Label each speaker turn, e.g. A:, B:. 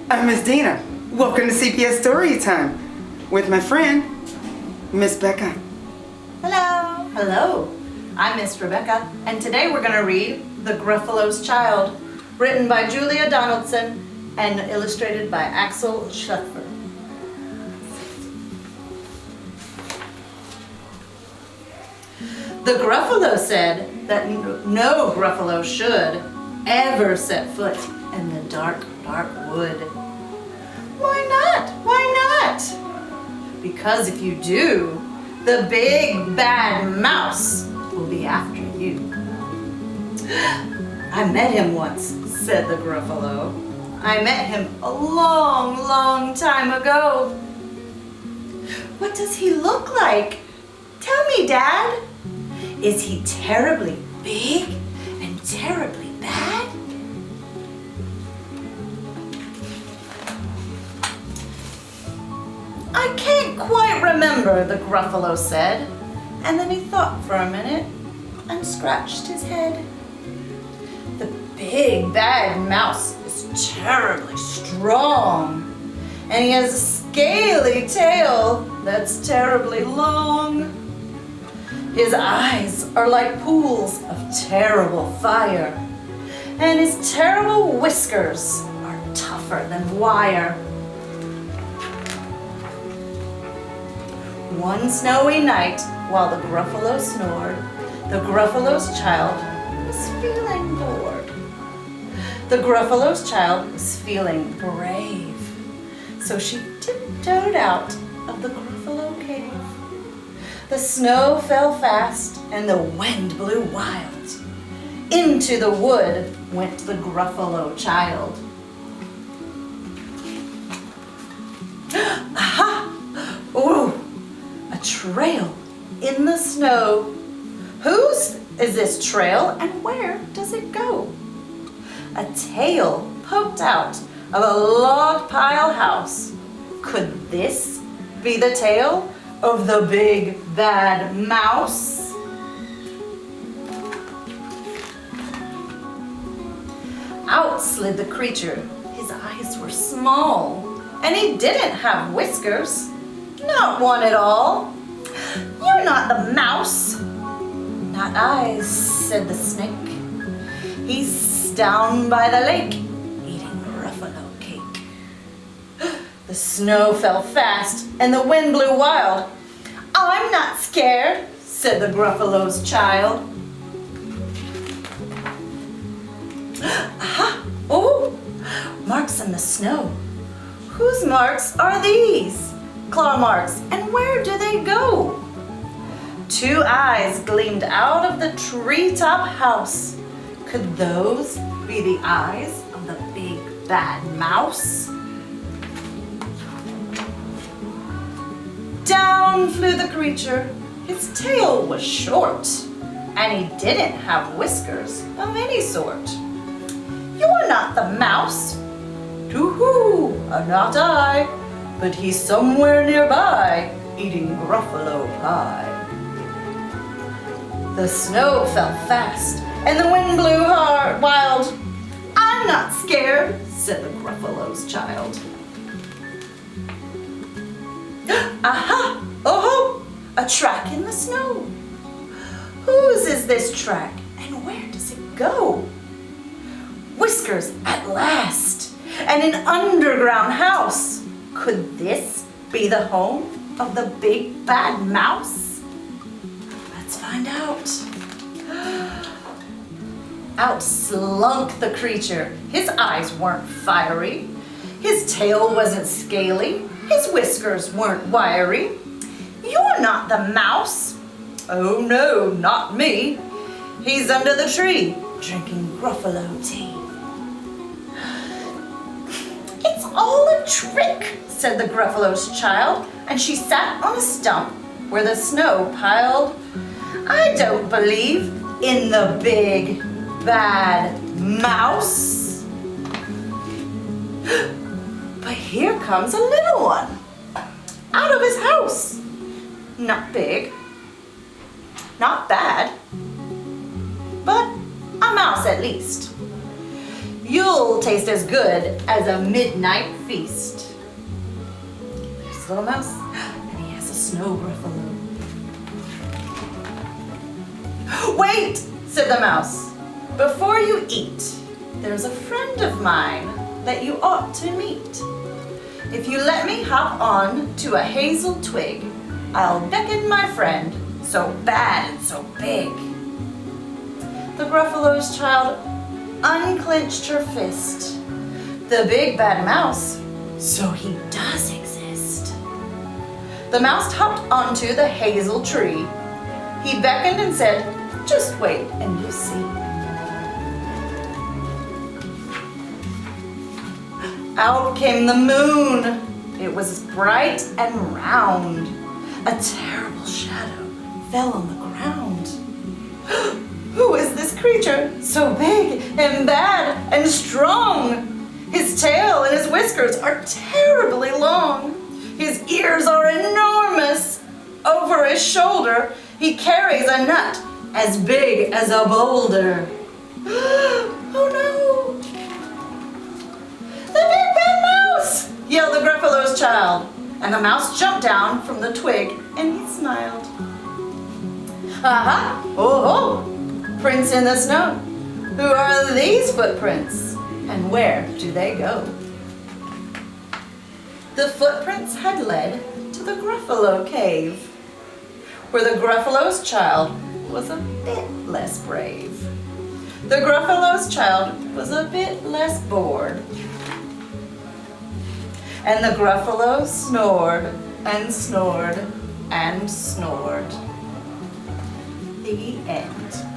A: I'm Miss Dina. Welcome to CBS Storytime with my friend, Miss Becca.
B: Hello. Hello. I'm Miss Rebecca, and today we're going to read The Gruffalo's Child, written by Julia Donaldson and illustrated by Axel Schuffer. The Gruffalo said that no Gruffalo should ever set foot in the dark, dark wood. Why not? Why not? Because if you do, the big bad mouse will be after you. I met him once, said the Gruffalo. I met him a long, long time ago. What does he look like? Tell me, Dad. Is he terribly big and terribly bad? I can't quite remember, the Gruffalo said, and then he thought for a minute and scratched his head. The big bad mouse is terribly strong, and he has a scaly tail that's terribly long. His eyes are like pools of terrible fire, and his terrible whiskers are tougher than wire. One snowy night, while the Gruffalo snored, the Gruffalo's child was feeling bored. The Gruffalo's child was feeling brave, so she tiptoed out of the Gruffalo cave. The snow fell fast and the wind blew wild. Into the wood went the Gruffalo child. Aha! Ooh! A trail in the snow. Whose is this trail and where does it go? A tail poked out of a log pile house. Could this be the tail of the big bad mouse? Out slid the creature. His eyes were small, and he didn't have whiskers. Not one at all. You're not the mouse. Not I, said the snake. He's down by the lake, eating Gruffalo cake. The snow fell fast and the wind blew wild. I'm not scared, said the Gruffalo's child. Aha! Oh, marks in the snow. Whose marks are these? Claw marks, and where do they go? Two eyes gleamed out of the treetop house. Could those be the eyes of the big bad mouse? Down flew the creature. His tail was short, and he didn't have whiskers of any sort. You're not the mouse. Too-hoo, not I. But he's somewhere nearby, eating Gruffalo pie. The snow fell fast, and the wind blew hard, wild. I'm not scared, said the Gruffalo's child. Aha! Oh-ho! A track in the snow. Whose is this track, and where does it go? Whiskers at last, and an underground house. Could this be the home of the big bad mouse? Let's find out. Out slunk the creature. His eyes weren't fiery. His tail wasn't scaly. His whiskers weren't wiry. You're not the mouse. Oh no, not me. He's under the tree, drinking Gruffalo tea. It's all a trick, said the Gruffalo's child, and she sat on a stump where the snow piled. I don't believe in the big bad mouse. But here comes a little one out of his house. Not big, not bad, but a mouse at least. You'll taste as good as a midnight feast. There's the little mouse, and he has a snow gruffalo. Wait, said the mouse. Before you eat, there's a friend of mine that you ought to meet. If you let me hop on to a hazel twig, I'll beckon my friend, so bad and so big. The Gruffalo's child unclenched her fist. The big bad mouse, so he does exist. The mouse hopped onto the hazel tree. He beckoned and said, just wait and you'll see. Out came the moon. It was bright and round. A terrible shadow fell on the ground. Who is this creature so big and bad and strong? His tail and his whiskers are terribly long. His ears are enormous. Over his shoulder, he carries a nut as big as a boulder. Oh no! The big bad mouse! Yelled the Gruffalo's child. And the mouse jumped down from the twig and he smiled. Aha! Oh ho! Prints in the snow. Who are these footprints? And where do they go? The footprints had led to the Gruffalo cave, where the Gruffalo's child was a bit less brave. The Gruffalo's child was a bit less bored. And the Gruffalo snored and snored and snored. The end.